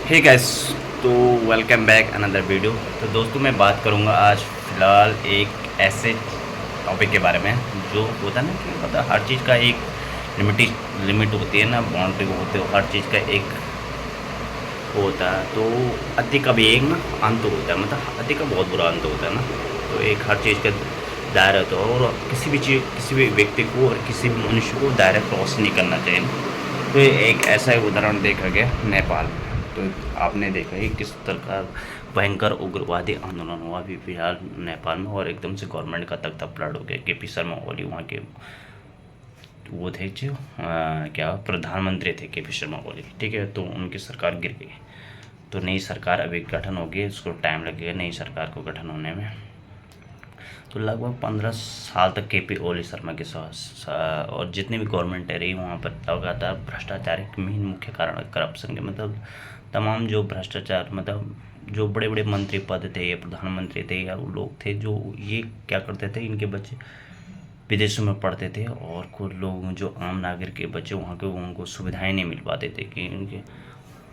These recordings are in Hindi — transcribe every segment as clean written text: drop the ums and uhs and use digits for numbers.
हे गाइस, तो वेलकम बैक अनदर वीडियो। तो दोस्तों मैं बात करूंगा आज फ़िलहाल एक ऐसे टॉपिक के बारे में जो होता है ना कि मतलब हर चीज़ का एक लिमिट होती है ना, बाउंड्री होती है हर चीज़ का एक वो होता है। तो अति का भी एक ना अंत होता है, मतलब अति का बहुत बुरा अंत होता है ना। तो एक हर चीज़ का दायरा होता है और किसी भी व्यक्ति को और किसी भी मनुष्य को दायरा क्रॉस नहीं करना चाहिए। तो ये एक ऐसा ही उदाहरण देखा गया नेपाल में। तो आपने देखा ही किस तरह का भयंकर उग्रवादी आंदोलन हुआ अभी फिलहाल नेपाल में, और एकदम से गवर्नमेंट का तख्ता पलट हो गया। केपी शर्मा ओली वहाँ के वो थे जो क्या प्रधानमंत्री थे, केपी शर्मा ओली, ठीक है। तो उनकी सरकार गिर गई। तो नई सरकार अभी गठन होगी, उसको टाइम लगेगा नई सरकार को गठन होने में। तो लगभग 15 साल तक केपी ओली शर्मा के साथ और जितनी भी गवर्नमेंट रही वहाँ पर लगातार भ्रष्टाचार एक मेन मुख्य कारण है, करप्शन के। मतलब तमाम जो भ्रष्टाचार, मतलब जो बड़े बड़े मंत्री पद थे या प्रधानमंत्री थे या वो लोग थे जो ये क्या करते थे, इनके बच्चे विदेशों में पढ़ते थे और कुछ लोग जो आम नागरिक के बच्चे वहाँ के उनको सुविधाएं नहीं मिल पाते थे कि उनके।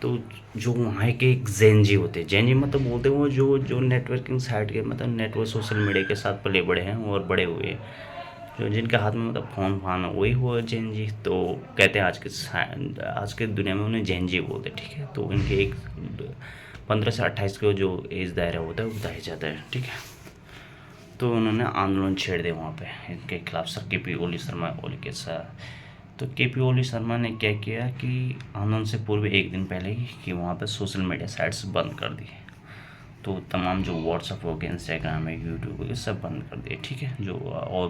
तो जो वहाँ के एक जैन होते हैं, जैन मतलब बोलते हैं वो जो जो नेटवर्किंग साइट के, मतलब नेटवर्क सोशल मीडिया के साथ पले बड़े हैं और बड़े हुए, जो जिनके हाथ में मतलब फ़ोन फान वही हुआ जैन। तो कहते हैं आज के दुनिया में उन्हें जैन बोलते हैं, ठीक है। तो इनके एक 15 से 28 का जो एज दायरा होता है वो बताया जाता है, ठीक है। तो उन्होंने आंदोलन छेड़ दिया वहाँ पे इनके खिलाफ सर केपी ओली शर्मा ओली के साथ। तो केपी ओली शर्मा ने क्या किया कि आंदोलन से पूर्व एक दिन पहले ही कि वहाँ पे सोशल मीडिया साइट्स बंद कर दिए। तो तमाम जो व्हाट्सअप हो गया, इंस्टाग्राम है, यूट्यूब हो गया, सब बंद कर दिए, ठीक है। जो और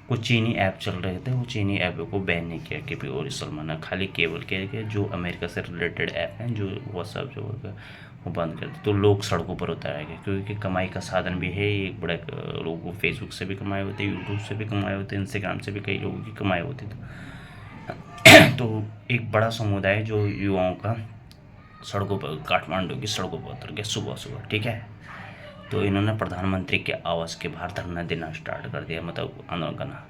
कुछ चीनी ऐप चल रहे थे वो चीनी ऐप को बैन नहीं किया केपी और सलमान ने, खाली केवल के जो अमेरिका से रिलेटेड ऐप हैं जो व्हाट्सअप जो होगा वो बंद कर दिए। तो लोग सड़कों पर उतर आए गए क्योंकि कमाई का साधन भी है एक बड़ा। लोगों को फेसबुक से भी कमाए होते, यूट्यूब से भी कमाए होते, इंस्टाग्राम से भी कई लोगों की कमाई होती। तो एक बड़ा समुदाय जो युवाओं का सड़कों पर, काठमांडू की सड़कों पर उतर गया सुबह सुबह, ठीक है। तो इन्होंने प्रधानमंत्री के आवास के बाहर धरना देना स्टार्ट कर दिया, मतलब आंदोलन करना।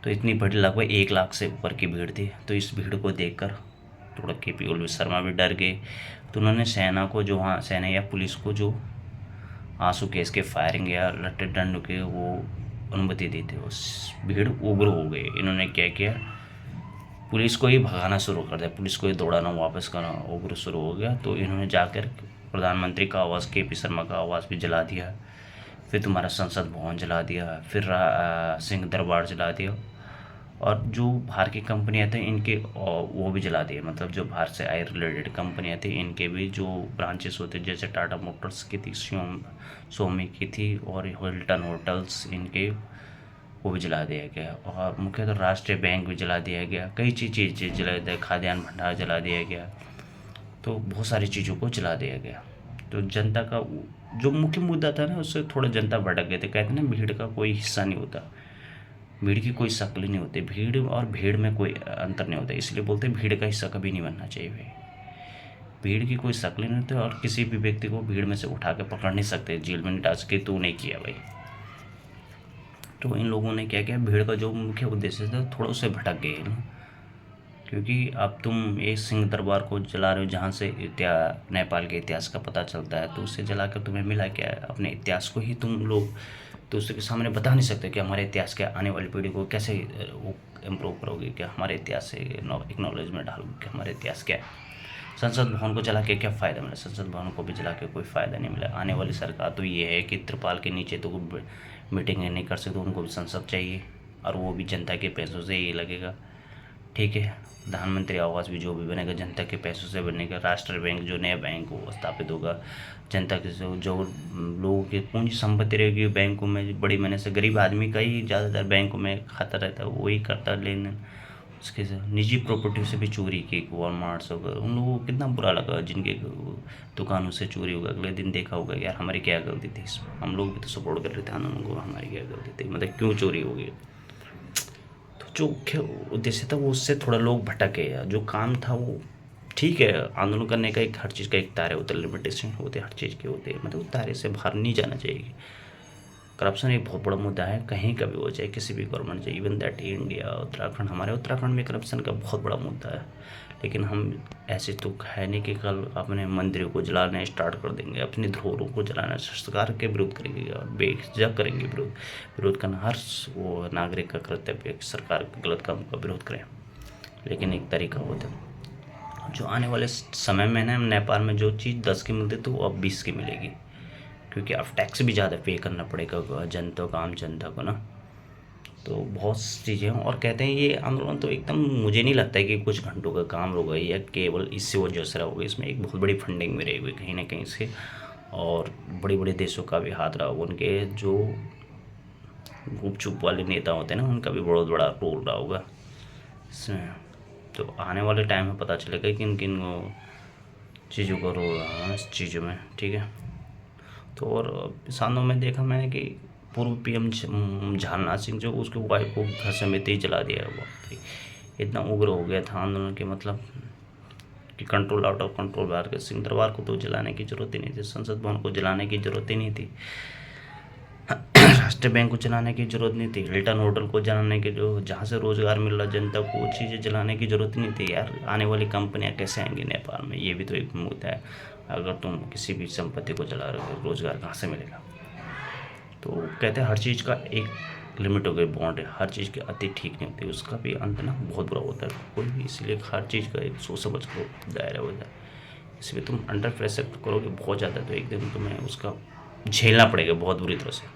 तो इतनी बड़ी लगभग 1 लाख से ऊपर की भीड़ थी। तो इस भीड़ को देखकर थोड़ा के पी ओली शर्मा भी डर गए। तो उन्होंने सेना को, जो वहाँ सेना या पुलिस को जो आंसू गैस के फायरिंग या लट्टे डंड के वो अनुमति दी थी। उस भीड़ उग्र हो गई। इन्होंने क्या किया, पुलिस को ही भगाना शुरू कर दिया, पुलिस को ही दौड़ाना वापस करना उग्र शुरू हो गया। तो इन्होंने जाकर प्रधानमंत्री का आवास, के पी शर्मा का आवास भी जला दिया, फिर तुम्हारा संसद भवन जला दिया, फिर सिंह दरबार जला दिया, और जो बाहर की कंपनियां थी इनके वो भी जला दिए। मतलब जो बाहर से आई रिलेटेड कंपनियां थी इनके भी जो ब्रांचेस होते, जैसे टाटा मोटर्स की थी, सोमी की थी, और हिल्टन होटल्स, इनके वो भी जला दिया गया। और मुख्यतः राष्ट्रीय बैंक भी जला दिया गया, कई चीज़ें जला दिया, खाद्यान्न भंडार जला दिया गया। तो बहुत सारी चीज़ों को जला दिया गया। तो जनता का जो मुख्य मुद्दा था ना, उससे थोड़ा जनता भड़क गए थे। कहते ना भीड़ का कोई हिस्सा नहीं होता, भीड़ की कोई शक्ल नहीं होती, भीड़ और भीड़ में कोई अंतर नहीं होता। इसलिए बोलते हैं भीड़ का हिस्सा कभी नहीं बनना चाहिए भाई। भीड़ की कोई शक्ल नहीं होती और किसी भी व्यक्ति को भीड़ में से उठा के पकड़ नहीं सकते, जेल में नहीं डाल सकते। तू नहीं किया भाई। तो इन लोगों ने क्या किया, भीड़ का जो मुख्य उद्देश्य था थोड़ा उससे भटक गए ना। क्योंकि अब तुम एक सिंह दरबार को जला रहे हो जहाँ से नेपाल के इतिहास का पता चलता है, तो उससे जलाकर तुम्हें मिला क्या है? अपने इतिहास को ही तुम लोग दूसरे के सामने बता नहीं सकते कि हमारे इतिहास क्या, आने वाली पीढ़ी को कैसे वो इम्प्रूव करोगे, क्या हमारे इतिहास से एक्नॉलेजमेंट डालोगे कि हमारे इतिहास क्या है। संसद भवन को जला के क्या फ़ायदा मिला? संसद भवन को भी जला के कोई फ़ायदा नहीं मिला। आने वाली सरकार तो ये है कि त्रिपाल के नीचे तो मीटिंग नहीं कर सकते, उनको भी संसद चाहिए, और वो भी जनता के पैसों से ही लगेगा, ठीक है। प्रधानमंत्री आवास भी जो भी बनेगा जनता के पैसों से बनेगा। राष्ट्रीय बैंक जो नया बैंक वो स्थापित होगा, जनता के जो लोगों की पूंजी संपत्ति रहेगी बैंकों में, बड़ी महीने से गरीब आदमी का ही ज़्यादातर बैंकों में खाता रहता है, वही करता है लेन देन। उसके निजी प्रॉपर्टी से भी चोरी की, वॉलमार्ट्स होगा, उन लोगों को कितना बुरा लगा जिनके दुकानों से चोरी होगा। अगले दिन देखा होगा यार हमारी क्या गलती थी इसमें, हम लोग भी तो सपोर्ट कर रहे थे आंदोलन को, हमारी क्या गलती थी, मतलब क्यों चोरी हो गई। जो मुख्य उद्देश्य था वो उससे थोड़ा लोग भटके। जो काम था वो ठीक है, आंदोलन करने का एक हर चीज़ का एक दायरा होता है, लिमिटेशन होते हैं हर चीज़ के होते हैं, मतलब उस दायरे से बाहर नहीं जाना चाहिए। करप्शन एक बहुत बड़ा मुद्दा है, कहीं का भी हो जाए, किसी भी गवर्नमेंट से, इवन दैट इंडिया, उत्तराखंड, हमारे उत्तराखंड में करप्शन का बहुत बड़ा मुद्दा है। लेकिन हम ऐसे तो है नहीं कि कल अपने मंदिरों को जलाने स्टार्ट कर देंगे, अपनी धरोहरों को जलाना सरकार के विरोध करेंगे और बेझिझक करेंगे। विरोध करना हर वो नागरिक का कर्तव्य है कि सरकार के गलत काम का विरोध करें, लेकिन एक तरीका होता है। जो आने वाले समय में ना नेपाल में जो चीज़ 10 की मिलती तो वो अब 20 की मिलेगी, क्योंकि अब टैक्स भी ज़्यादा पे करना पड़ेगा जनता को, आम जनता को ना। तो बहुत सी चीज़ें हैं, और कहते हैं ये आंदोलन तो एकदम मुझे नहीं लगता है कि कुछ घंटों का काम होगा या केवल इससे वजह से होगा। इसमें एक बहुत बड़ी फंडिंग भी रही हुई कहीं ना कहीं से, और बड़े बड़े देशों का भी हाथ रहा होगा। उनके जो गुपचुप वाले नेता होते हैं ना, उनका भी बहुत बड़ा रोल रहा होगा इसमें। तो आने वाले टाइम में पता चलेगा किन किन चीज़ों का रोल रहा है इस चीज़ों में, ठीक है। तो और किसानों में देखा मैंने कि पूर्व पीएम झारनाथ सिंह जो उसके वाइफ को घर समेत ही जला दिया। बाप, इतना उग्र हो गया था आंदोलन के, मतलब कि कंट्रोल आउट ऑफ कंट्रोल बाहर के। सिंह दरबार को तो जलाने की जरूरत ही नहीं थी, संसद भवन को जलाने की जरूरत ही नहीं थी, राष्ट्रीय बैंक को जलाने की जरूरत नहीं थी, हिल्टन होटल को जलाने की, जो जहाँ से रोजगार मिल रहा जनता को, वो चीज़ें जलाने की जरूरत नहीं थी यार। आने वाली कंपनियाँ कैसे आएंगी नेपाल में, ये भी तो एक मुद्दा है। अगर तुम किसी भी संपत्ति को जला रहे हो, रोजगार कहाँ से मिलेगा। तो कहते हैं हर चीज़ का एक लिमिट हो गई, बॉन्ड है, हर चीज़ की अति ठीक नहीं होती, उसका भी अंत ना बहुत बुरा होता है कोई भी। इसलिए हर चीज़ का एक सोच समझ को दायरा होता है। इसलिए तुम अंडर प्रेशर करोगे बहुत ज़्यादा तो एक दिन तुम्हें उसका झेलना पड़ेगा बहुत बुरी तरह से।